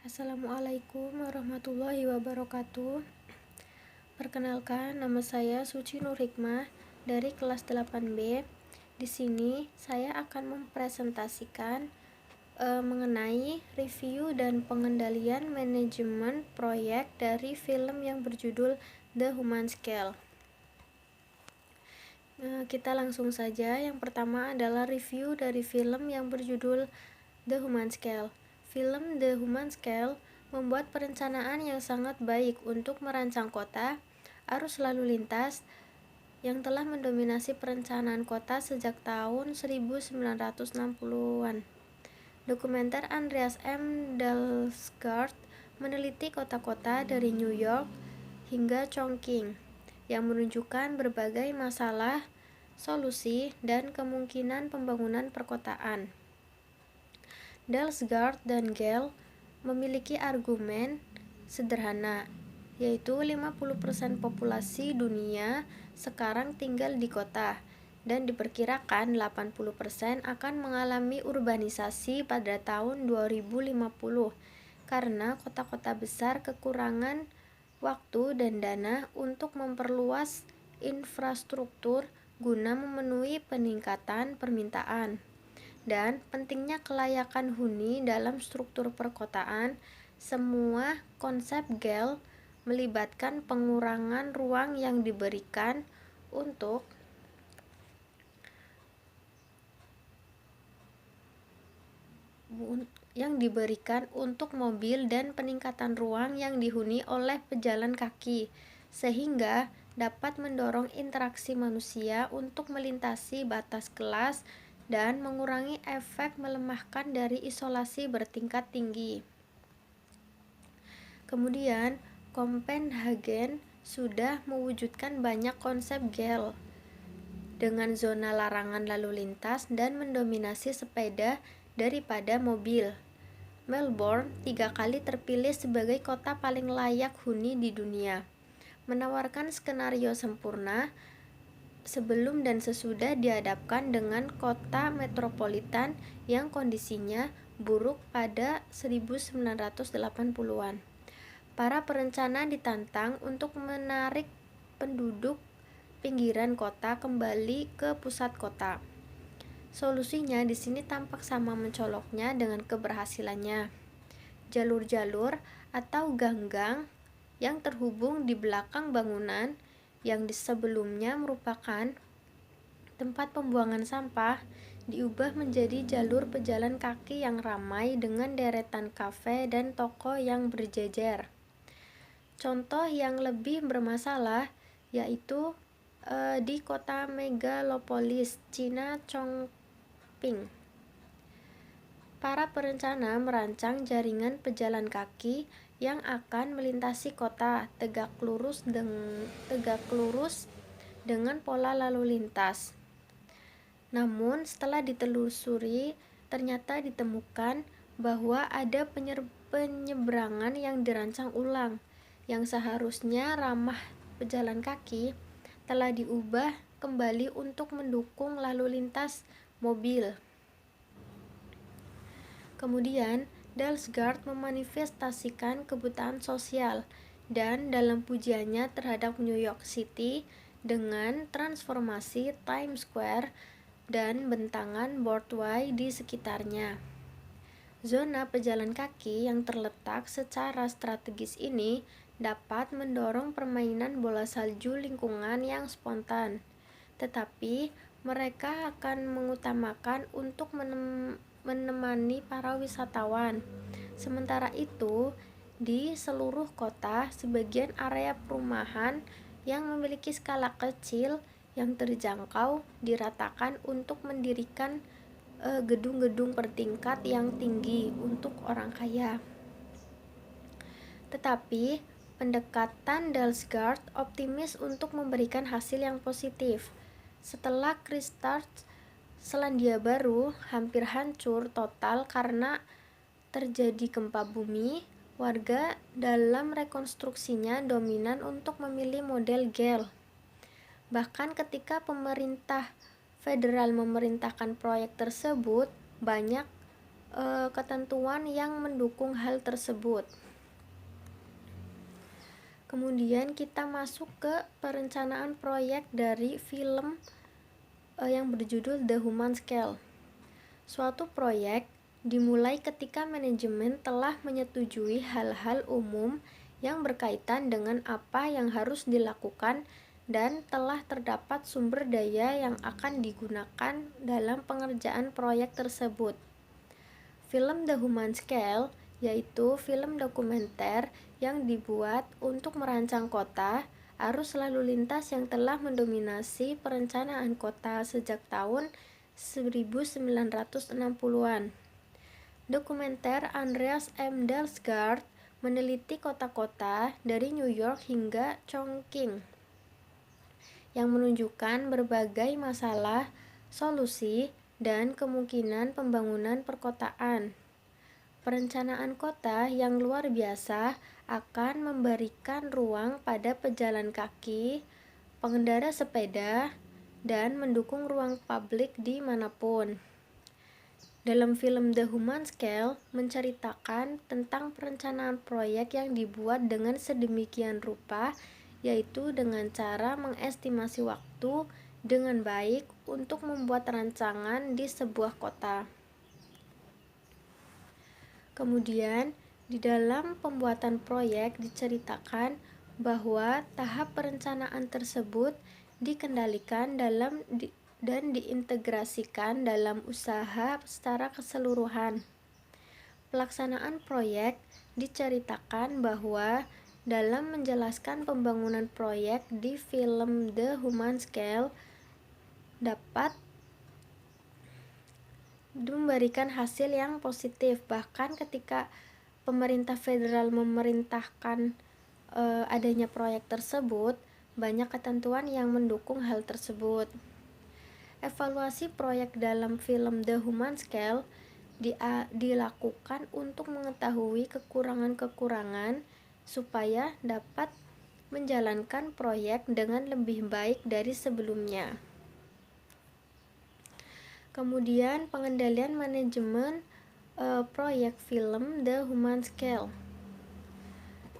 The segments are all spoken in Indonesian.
Assalamualaikum warahmatullahi wabarakatuh. Perkenalkan, nama saya Suci Nur Hikmah dari kelas 8B. Di sini saya akan mempresentasikan mengenai review dan pengendalian manajemen proyek dari film yang berjudul The Human Scale. Kita langsung saja. Yang pertama adalah review dari film yang berjudul The Human Scale. Film The Human Scale membuat perencanaan yang sangat baik untuk merancang kota, arus lalu lintas yang telah mendominasi perencanaan kota sejak tahun 1960-an. Dokumenter Andreas M. Dahlsgaard meneliti kota-kota dari New York hingga Chongqing yang menunjukkan berbagai masalah, solusi, dan kemungkinan pembangunan perkotaan. Dahlsgaard dan Gale memiliki argumen sederhana, yaitu 50% populasi dunia sekarang tinggal di kota, dan diperkirakan 80% akan mengalami urbanisasi pada tahun 2050 karena kota-kota besar kekurangan waktu dan dana untuk memperluas infrastruktur guna memenuhi peningkatan permintaan. Dan pentingnya kelayakan huni dalam struktur perkotaan. Semua konsep Gale melibatkan pengurangan ruang yang diberikan untuk mobil dan peningkatan ruang yang dihuni oleh pejalan kaki, sehingga dapat mendorong interaksi manusia untuk melintasi batas kelas dan mengurangi efek melemahkan dari isolasi bertingkat tinggi. Kemudian, Copenhagen sudah mewujudkan banyak konsep Gale dengan zona larangan lalu lintas dan mendominasi sepeda daripada mobil. Melbourne 3 kali terpilih sebagai kota paling layak huni di dunia, menawarkan skenario sempurna sebelum dan sesudah dihadapkan dengan kota metropolitan yang kondisinya buruk pada 1980-an. Para perencana ditantang untuk menarik penduduk pinggiran kota kembali ke pusat kota. Solusinya di sini tampak sama mencoloknya dengan keberhasilannya. Jalur-jalur atau gang-gang yang terhubung di belakang bangunan yang sebelumnya merupakan tempat pembuangan sampah diubah menjadi jalur pejalan kaki yang ramai dengan deretan kafe dan toko yang berjejer. Contoh yang lebih bermasalah yaitu di kota megalopolis Cina Chongqing. Para perencana merancang jaringan pejalan kaki yang akan melintasi kota tegak lurus dengan pola lalu lintas. Namun setelah ditelusuri, ternyata ditemukan bahwa ada penyeberangan yang dirancang ulang, yang seharusnya ramah pejalan kaki, telah diubah kembali untuk mendukung lalu lintas mobil. Kemudian, Dahlsgaard memanifestasikan kebutaan sosial dan dalam pujiannya terhadap New York City dengan transformasi Times Square dan bentangan Broadway di sekitarnya. Zona pejalan kaki yang terletak secara strategis ini dapat mendorong permainan bola salju lingkungan yang spontan, tetapi mereka akan mengutamakan untuk menemani para wisatawan. Sementara itu, di seluruh kota, sebagian area perumahan yang memiliki skala kecil yang terjangkau diratakan untuk mendirikan gedung-gedung bertingkat yang tinggi untuk orang kaya. Tetapi pendekatan Dahlsgaard optimis untuk memberikan hasil yang positif. Setelah Christchurch, Selandia Baru hampir hancur total karena terjadi gempa bumi, warga dalam rekonstruksinya dominan untuk memilih model Gale. Bahkan ketika pemerintah federal memerintahkan proyek tersebut, banyak ketentuan yang mendukung hal tersebut. Kemudian kita masuk ke perencanaan proyek dari film yang berjudul The Human Scale. Suatu proyek dimulai ketika manajemen telah menyetujui hal-hal umum yang berkaitan dengan apa yang harus dilakukan dan telah terdapat sumber daya yang akan digunakan dalam pengerjaan proyek tersebut. Film The Human Scale yaitu film dokumenter yang dibuat untuk merancang kota, arus lalu lintas yang telah mendominasi perencanaan kota sejak tahun 1960-an. Dokumenter Andreas M. Dahlsgaard meneliti kota-kota dari New York hingga Chongqing yang menunjukkan berbagai masalah, solusi, dan kemungkinan pembangunan perkotaan. Perencanaan kota yang luar biasa akan memberikan ruang pada pejalan kaki, pengendara sepeda, dan mendukung ruang publik di manapun. Dalam film The Human Scale menceritakan tentang perencanaan proyek yang dibuat dengan sedemikian rupa, yaitu dengan cara mengestimasi waktu dengan baik untuk membuat rancangan di sebuah kota. Kemudian, di dalam pembuatan proyek diceritakan bahwa tahap perencanaan tersebut dikendalikan dan diintegrasikan dalam usaha secara keseluruhan. Pelaksanaan proyek diceritakan bahwa dalam menjelaskan pembangunan proyek di film The Human Scale dapat memberikan hasil yang positif, bahkan ketika pemerintah federal memerintahkan adanya proyek tersebut, banyak ketentuan yang mendukung hal tersebut. Evaluasi proyek dalam film The Human Scale dilakukan untuk mengetahui kekurangan-kekurangan supaya dapat menjalankan proyek dengan lebih baik dari sebelumnya. Kemudian pengendalian manajemen proyek film The Human Scale.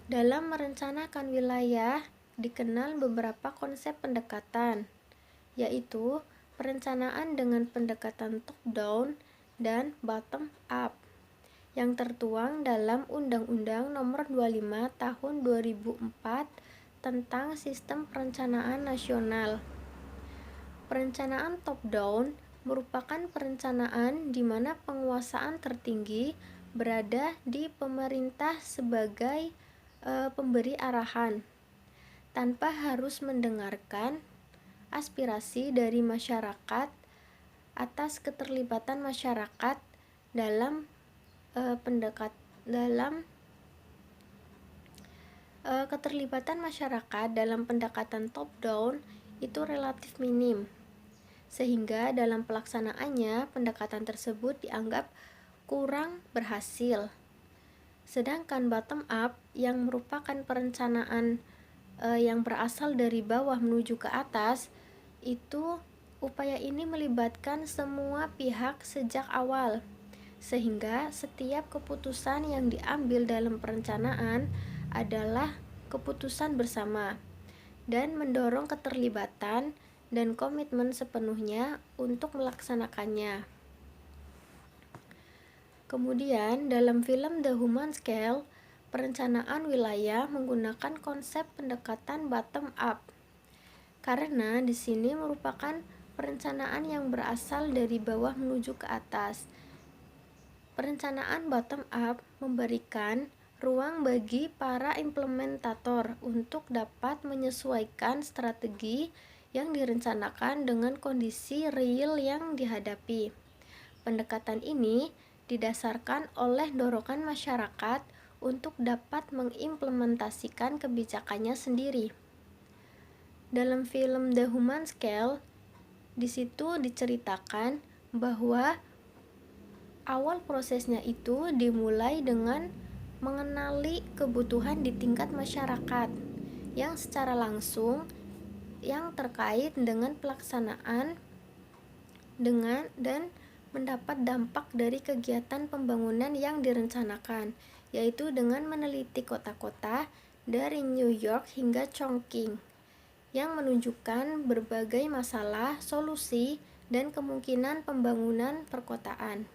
Dalam merencanakan wilayah dikenal beberapa konsep pendekatan, yaitu perencanaan dengan pendekatan top down dan bottom up yang tertuang dalam Undang-Undang Nomor 25 Tahun 2004 tentang Sistem Perencanaan Nasional. Perencanaan top down merupakan perencanaan di mana penguasaan tertinggi berada di pemerintah sebagai pemberi arahan, tanpa harus mendengarkan aspirasi dari masyarakat atas keterlibatan masyarakat dalam keterlibatan masyarakat dalam pendekatan top down itu relatif minim, sehingga dalam pelaksanaannya pendekatan tersebut dianggap kurang berhasil. Sedangkan bottom up yang merupakan perencanaan yang berasal dari bawah menuju ke atas, itu upaya ini melibatkan semua pihak sejak awal, sehingga setiap keputusan yang diambil dalam perencanaan adalah keputusan bersama dan mendorong keterlibatan dan komitmen sepenuhnya untuk melaksanakannya. Kemudian dalam film The Human Scale, perencanaan wilayah menggunakan konsep pendekatan bottom up, karena di sini merupakan perencanaan yang berasal dari bawah menuju ke atas. Perencanaan bottom up memberikan ruang bagi para implementator untuk dapat menyesuaikan strategi yang direncanakan dengan kondisi real yang dihadapi. Pendekatan ini didasarkan oleh dorongan masyarakat untuk dapat mengimplementasikan kebijakannya sendiri. Dalam film The Human Scale, di situ diceritakan bahwa awal prosesnya itu dimulai dengan mengenali kebutuhan di tingkat masyarakat yang secara langsung yang terkait dengan pelaksanaan dan mendapat dampak dari kegiatan pembangunan yang direncanakan, yaitu dengan meneliti kota-kota dari New York hingga Chongqing, yang menunjukkan berbagai masalah, solusi, dan kemungkinan pembangunan perkotaan.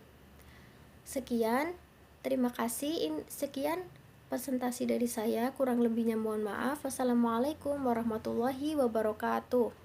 Sekian, terima kasih. Sekian presentasi dari saya, kurang lebihnya mohon maaf. Wassalamualaikum warahmatullahi wabarakatuh.